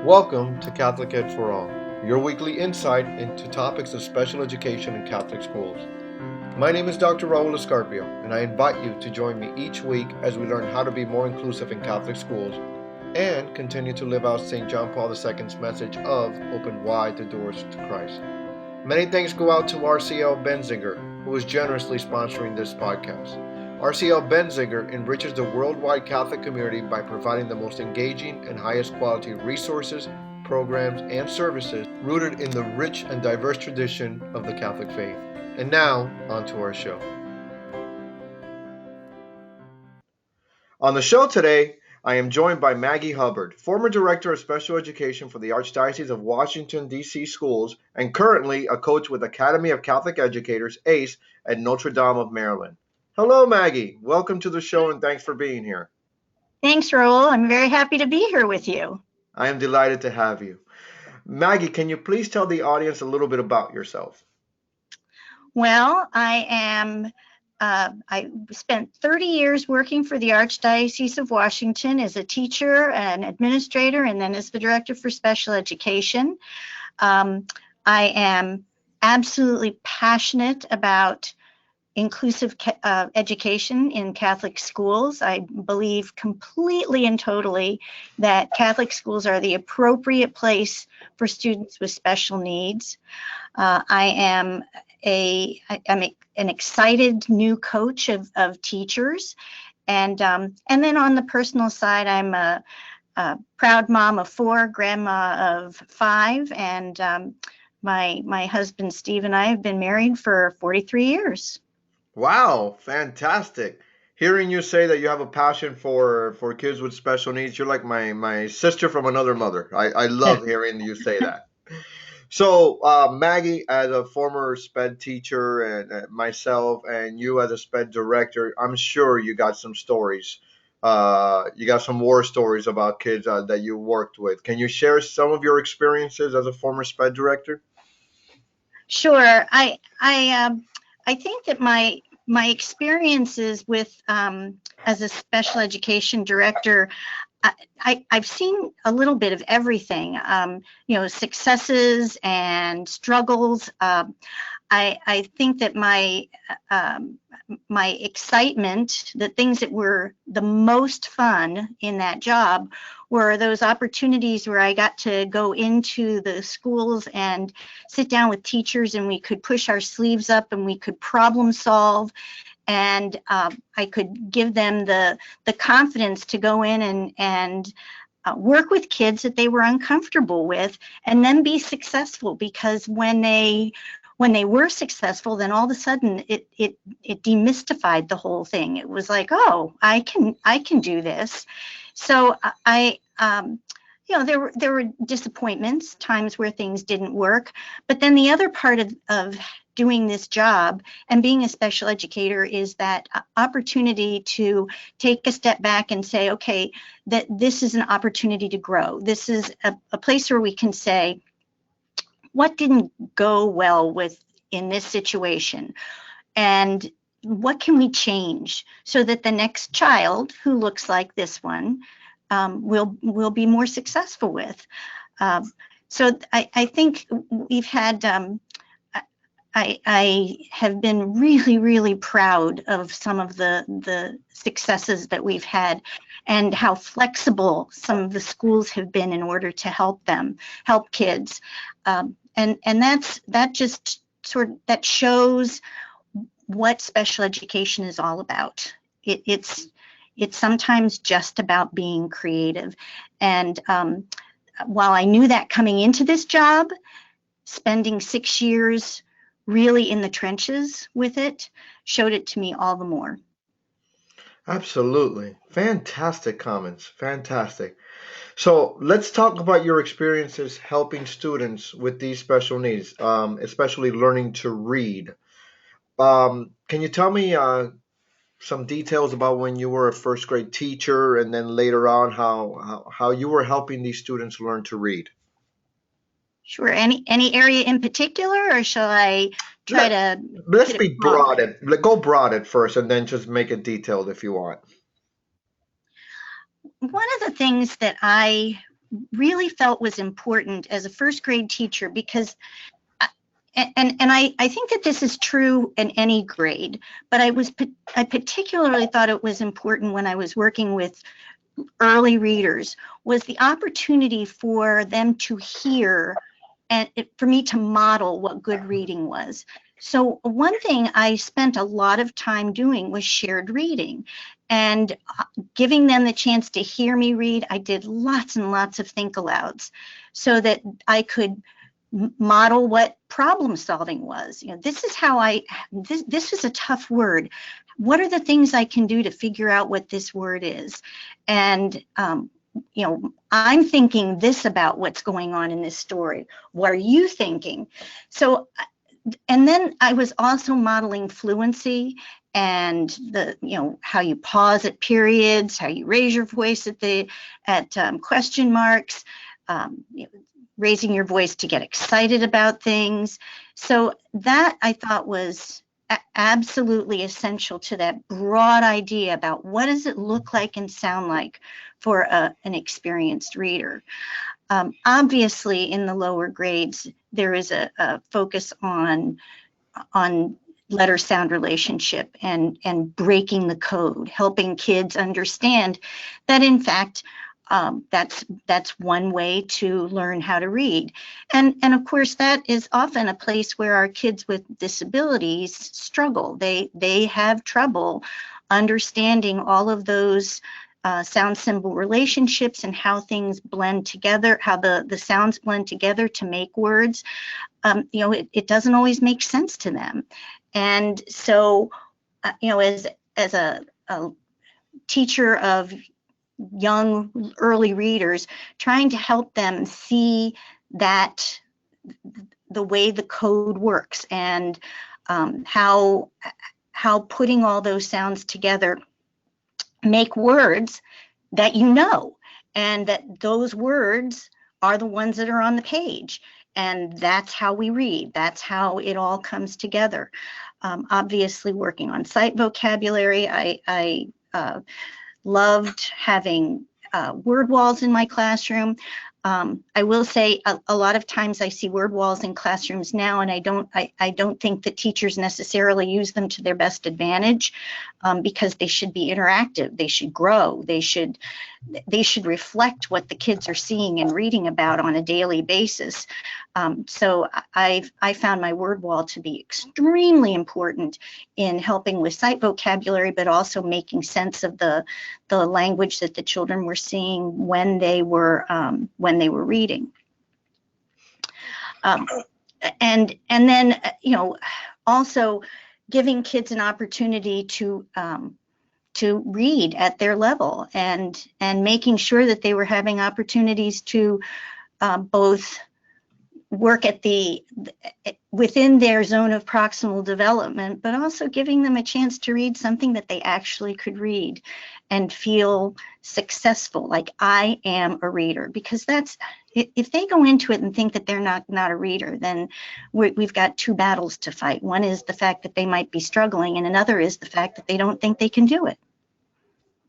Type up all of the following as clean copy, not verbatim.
Welcome to Catholic Ed for All, your weekly insight into topics of special education in Catholic schools. My name is Dr. Raul Escarpio, and I invite you to join me each week as we learn how to be more inclusive in Catholic schools and continue to live out St. John Paul II's message of open wide the doors to Christ. Many thanks go out to RCL Benzinger, who is generously sponsoring this podcast. RCL Benzinger enriches the worldwide Catholic community by providing the most engaging and highest quality resources, programs, and services rooted in the rich and diverse tradition of the Catholic faith. And now, on to our show. On the show today, I am joined by Maggie Hubbard, former Director of Special Education for the Archdiocese of Washington, D.C. Schools, and currently a coach with Academy of Catholic Educators, ACE, at Notre Dame of Maryland. Hello, Maggie. Welcome to the show, and thanks for being here. Thanks, Raul. I'm very happy to be here with you. I am delighted to have you. Maggie, can you please tell the audience a little bit about yourself? Well, I spent 30 years working for the Archdiocese of Washington as a teacher, an administrator, and then as the Director for Special Education. I am absolutely passionate about inclusive education in Catholic schools. I believe completely and totally that Catholic schools are the appropriate place for students with special needs. I am an excited new coach of teachers, and then on the personal side, I'm a proud mom of 4, grandma of 5, and my husband Steve and I have been married for 43 years. Wow, fantastic. Hearing you say that you have a passion for kids with special needs, you're like my sister from another mother. I love hearing you say that. So, Maggie, as a former SPED teacher, and myself, and you as a SPED director, I'm sure you got some stories. You got some war stories about kids that you worked with. Can you share some of your experiences as a former SPED director? Sure. I think that my experiences with as a special education director, I've seen a little bit of everything, successes and struggles. I think that my excitement, the things that were the most fun in that job were those opportunities where I got to go into the schools and sit down with teachers, and we could push our sleeves up and we could problem solve. And I could give them the confidence to go in and work with kids that they were uncomfortable with, and then be successful. Because when they were successful, then all of a sudden it demystified the whole thing. It was like, oh, I can do this. So there were disappointments, times where things didn't work. But then the other part of doing this job and being a special educator is that opportunity to take a step back and say, okay, that this is an opportunity to grow. This is a place where we can say, what didn't go well in this situation? And what can we change so that the next child who looks like this one will be more successful with? So I think we've had, I have been really, really proud of some of the successes that we've had and how flexible some of the schools have been in order to help kids. And that shows what special education is all about. It's sometimes just about being creative. And while I knew that coming into this job, spending 6 years really in the trenches with it showed it to me all the more. Absolutely. Fantastic comments. Fantastic. So let's talk about your experiences helping students with these special needs, especially learning to read. Can you tell me some details about when you were a first grade teacher, and then later on how you were helping these students learn to read? Sure. Any area in particular, or shall I try to? Let's be broad. Go broad at first, and then just make it detailed if you want. One of the things that I really felt was important as a first grade teacher, because I think that this is true in any grade, but I particularly thought it was important when I was working with early readers, was the opportunity for them to hear and for me to model what good reading was. So one thing I spent a lot of time doing was shared reading, and giving them the chance to hear me read. I did lots and lots of think alouds so that I could model what problem solving was. This is how this is a tough word. What are the things I can do to figure out what this word is? And I'm thinking this about what's going on in this story. What are you thinking? So, and then I was also modeling fluency and how you pause at periods, how you raise your voice at question marks, raising your voice to get excited about things. So that I thought was absolutely essential to that broad idea about what does it look like and sound like for an experienced reader. Obviously, in the lower grades, there is a focus on letter-sound relationship and breaking the code, helping kids understand that, in fact, that's one way to learn how to read. And of course, that is often a place where our kids with disabilities struggle. They have trouble understanding all of those sound symbol relationships and how things blend together, how the sounds blend together to make words. It doesn't always make sense to them. And so, as a teacher of young early readers, trying to help them see that the way the code works, and how putting all those sounds together make words that and that those words are the ones that are on the page, and that's how we read. That's how it all comes together. Obviously, working on sight vocabulary, I loved having word walls in my classroom. I will say a lot of times I see word walls in classrooms now, and I don't think that teachers necessarily use them to their best advantage, because they should be interactive. They should grow. They should reflect what the kids are seeing and reading about on a daily basis. So I found my word wall to be extremely important in helping with sight vocabulary, but also making sense of the language that the children were seeing when they were reading. And then also giving kids an opportunity to read at their level, and making sure that they were having opportunities to both work at within their zone of proximal development, but also giving them a chance to read something that they actually could read and feel successful, like I am a reader. Because if they go into it and think that they're not a reader, then we've got two battles to fight. One is the fact that they might be struggling, and another is the fact that they don't think they can do it.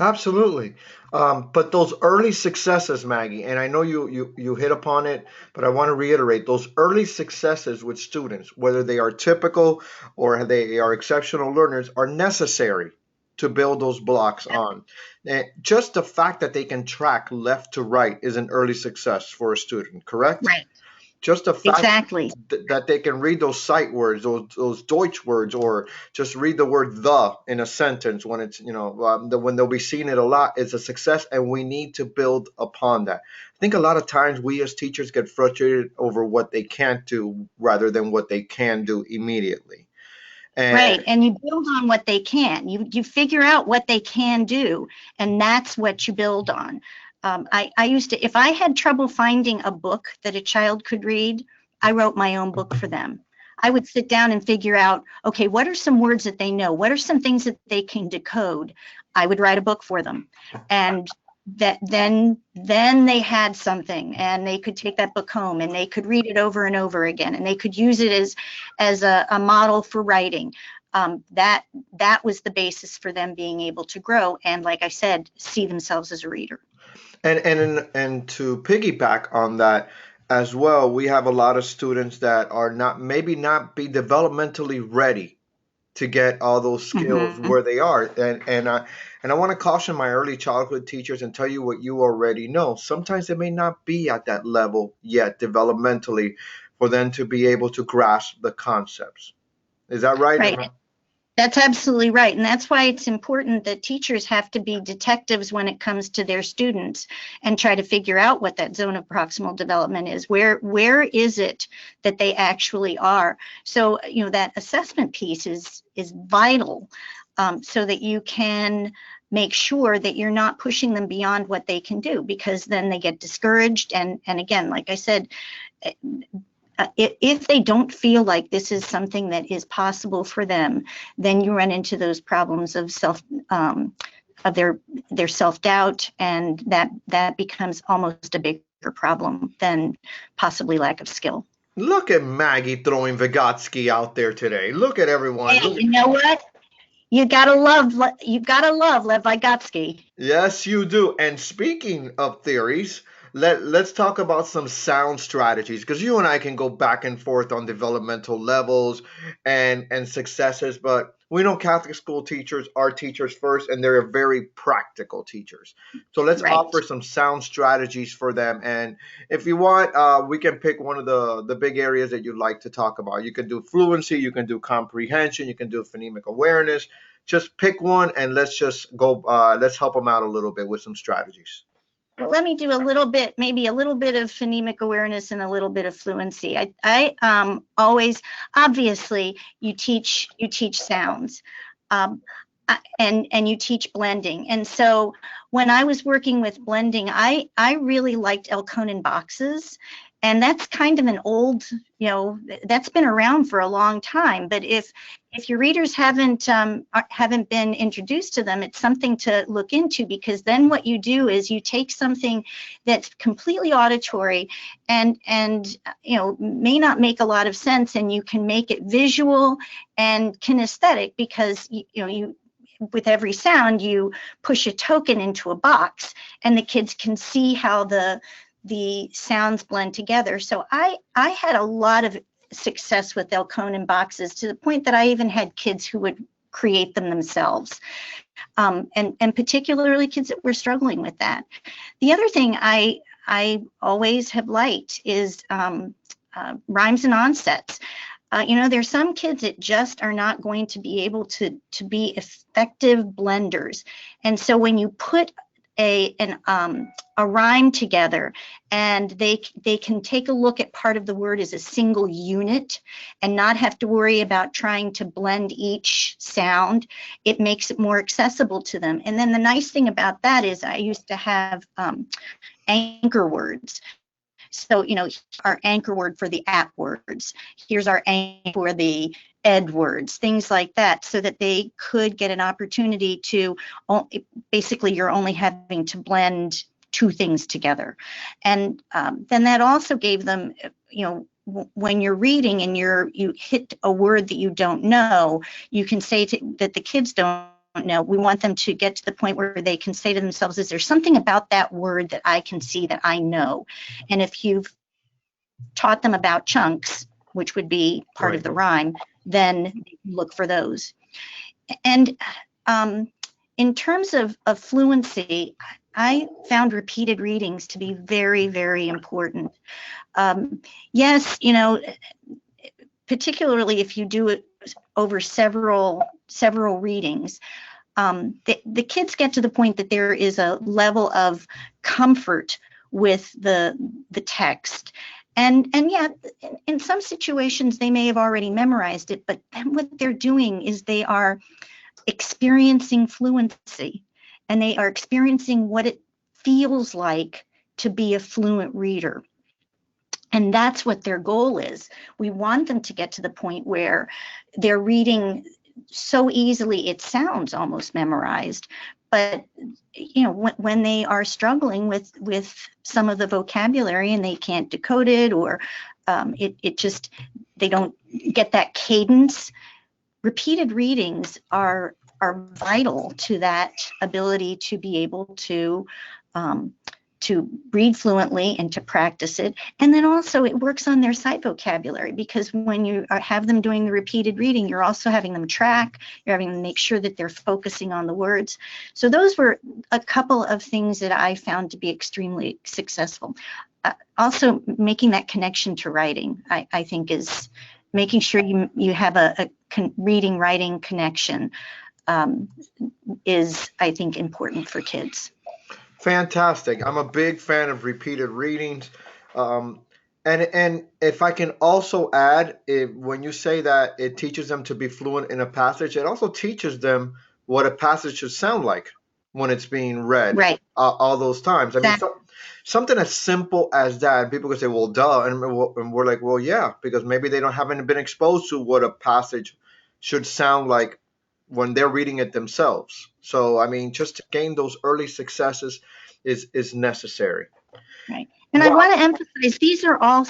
Absolutely. But those early successes, Maggie, and I know you hit upon it, but I want to reiterate those early successes with students, whether they are typical or they are exceptional learners, are necessary to build those blocks on. And just the fact that they can track left to right is an early success for a student, correct? Right. Just the fact Exactly. that they can read those sight words, those Deutsch words, or just read the word "the" in a sentence when it's when they'll be seeing it a lot, is a success, and we need to build upon that. I think a lot of times we as teachers get frustrated over what they can't do rather than what they can do immediately. Right, and you build on what they can. You figure out what they can do, and that's what you build on. I used to, if I had trouble finding a book that a child could read, I wrote my own book for them. I would sit down and figure out, okay, what are some words that they know? What are some things that they can decode? I would write a book for them. And then they had something, and they could take that book home, and they could read it over and over again, and they could use it as a model for writing. That was the basis for them being able to grow, and like I said, see themselves as a reader. And to piggyback on that as well, we have a lot of students that are not maybe not be developmentally ready to get all those skills Hmm. where they are. And I want to caution my early childhood teachers and tell you what you already know. Sometimes they may not be at that level yet developmentally for them to be able to grasp the concepts. Is that right? Right. That's absolutely right. And that's why it's important that teachers have to be detectives when it comes to their students and try to figure out what that zone of proximal development is. Where is it that they actually are? So, that assessment piece is vital, so that you can make sure that you're not pushing them beyond what they can do, because then they get discouraged. And again, like I said, if they don't feel like this is something that is possible for them, then you run into those problems of of their self-doubt, and that becomes almost a bigger problem than possibly lack of skill. Look at Maggie throwing Vygotsky out there today. Look at everyone. Hey, Look at, you know what? You gotta love Lev Vygotsky. yes, you do. And speaking of theories, let's talk about some sound strategies because you and I can go back and forth on developmental levels and successes, but we know Catholic school teachers are teachers first and they're very practical teachers. So let's Right. offer some sound strategies for them. And if you want, we can pick one of the big areas that you'd like to talk about. You can do fluency, you can do comprehension, you can do phonemic awareness. Just pick one and let's just go. Let's help them out a little bit with some strategies. Well, let me do a little bit, maybe a little bit of phonemic awareness and a little bit of fluency. I always, obviously, you teach sounds, um, and you teach blending. And so when I was working with blending, I really liked Elkonin boxes, and that's kind of an old, that's been around for a long time. But if your readers haven't been introduced to them, it's something to look into, because then what you do is you take something that's completely auditory and may not make a lot of sense, and you can make it visual and kinesthetic, because you with every sound you push a token into a box, and the kids can see how the sounds blend together. So I had a lot of success with Elkonin boxes, to the point that I even had kids who would create them themselves, and particularly kids that were struggling with that. The other thing I always have liked is rhymes and onsets. There's some kids that just are not going to be able to be effective blenders, and so when you put a rhyme together, and they can take a look at part of the word as a single unit and not have to worry about trying to blend each sound, it makes it more accessible to them. And then the nice thing about that is I used to have anchor words. So, our anchor word for the at words. Here's our anchor for the ed words, things like that, so that they could get an opportunity to, basically, you're only having to blend two things together. And then that also gave them, when you're reading and you hit a word that you don't know, you can say that the kids don't know. We want them to get to the point where they can say to themselves, is there something about that word that I can see that I know? And if you've taught them about chunks, which would be part of the rhyme, then look for those. And in terms of fluency, I found repeated readings to be very, very important. Yes, particularly if you do it over several readings, the kids get to the point that there is a level of comfort with the text. And yeah, in some situations they may have already memorized it, but then what they're doing is they are experiencing fluency, and they are experiencing what it feels like to be a fluent reader. And that's what their goal is. We want them to get to the point where they're reading so easily it sounds almost memorized. But when they are struggling with some of the vocabulary and they can't decode it, or they don't get that cadence, repeated readings are vital to that ability to be able to to read fluently and to practice it. And then also it works on their sight vocabulary, because when you have them doing the repeated reading, you're also having them track, you're having them make sure that they're focusing on the words. So those were a couple of things that I found to be extremely successful. Also making that connection to writing, I think, is making sure you have a reading writing connection is, I think, important for kids. Fantastic. I'm a big fan of repeated readings. And if I can also add, when you say that it teaches them to be fluent in a passage, it also teaches them what a passage should sound like when it's being read. Right. All those times. I mean, something as simple as that. People can say, "Well, duh," and we're like, "Well, yeah," because maybe they haven't been exposed to what a passage should sound like when they're reading it themselves. So, I mean, just to gain those early successes is necessary. Right. And I want to emphasize, these are all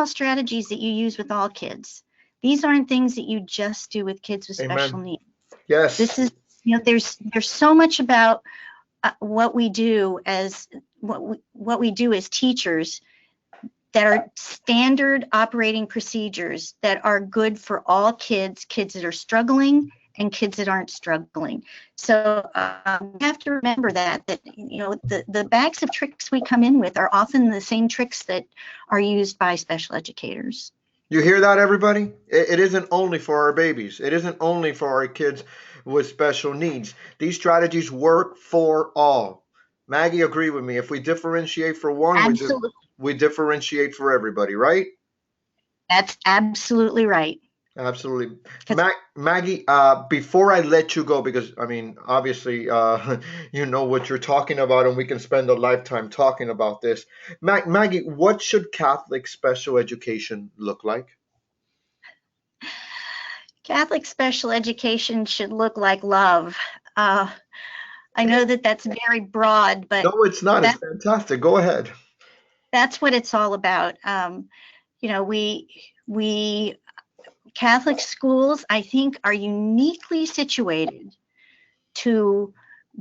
strategies that you use with all kids. These aren't things that you just do with kids with special needs. Yes. This is, there's so much about what we do as teachers that are standard operating procedures that are good for all kids that are struggling and kids that aren't struggling. So you have to remember that the bags of tricks we come in with are often the same tricks that are used by special educators. You hear that, everybody? It isn't only for our babies. It isn't only for our kids with special needs. These strategies work for all. Maggie, agree with me. If we differentiate for one, we differentiate for everybody, right? That's absolutely right. Absolutely. Maggie, before I let you go, because, I mean, obviously, you know what you're talking about, and we can spend a lifetime talking about this. Maggie, what should Catholic special education look like? Catholic special education should look like love. I know that's very broad, but no, it's not. It's fantastic. Go ahead. That's what it's all about. We Catholic schools, I think, are uniquely situated to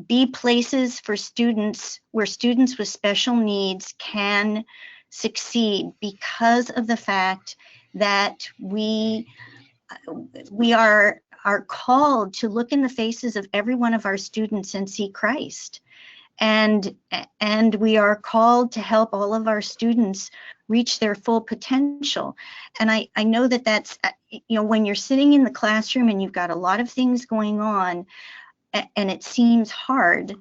be places for students where students with special needs can succeed because of the fact that we are called to look in the faces of every one of our students and see Christ. And we are called to help all of our students reach their full potential. And I know that's, when you're sitting in the classroom and you've got a lot of things going on and it seems hard,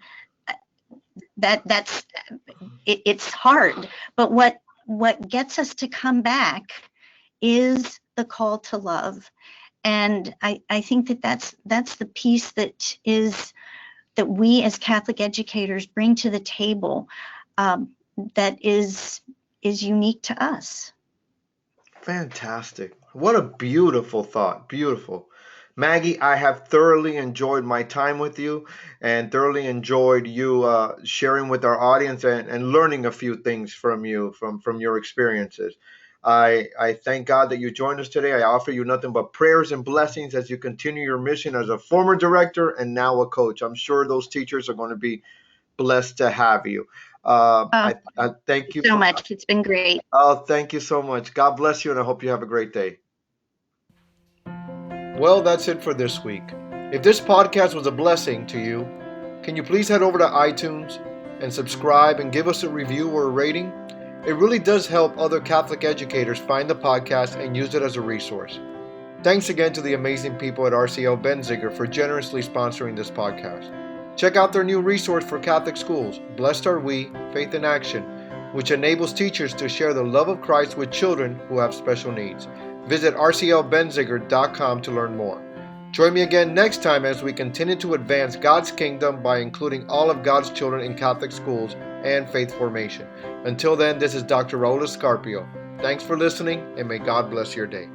it's hard. But what gets us to come back is the call to love. And I think that's the piece that we as Catholic educators bring to the table that is unique to us. Fantastic. What a beautiful thought. Beautiful. Maggie, I have thoroughly enjoyed my time with you and thoroughly enjoyed you sharing with our audience and learning a few things from you, from your experiences. I thank God that you joined us today. I offer you nothing but prayers and blessings as you continue your mission as a former director and now a coach. I'm sure those teachers are going to be blessed to have you. I thank you so much. It's been great. Oh, thank you so much. God bless you, and I hope you have a great day. Well, that's it for this week. If this podcast was a blessing to you, can you please head over to iTunes and subscribe and give us a review or a rating? It really does help other Catholic educators find the podcast and use it as a resource. Thanks again to the amazing people at RCL Benziger for generously sponsoring this podcast. Check out their new resource for Catholic schools, Blessed Are We, Faith in Action, which enables teachers to share the love of Christ with children who have special needs. Visit rclbenziger.com to learn more. Join me again next time as we continue to advance God's kingdom by including all of God's children in Catholic schools and faith formation. Until then, this is Dr. Raul Escarpio. Thanks for listening, and may God bless your day.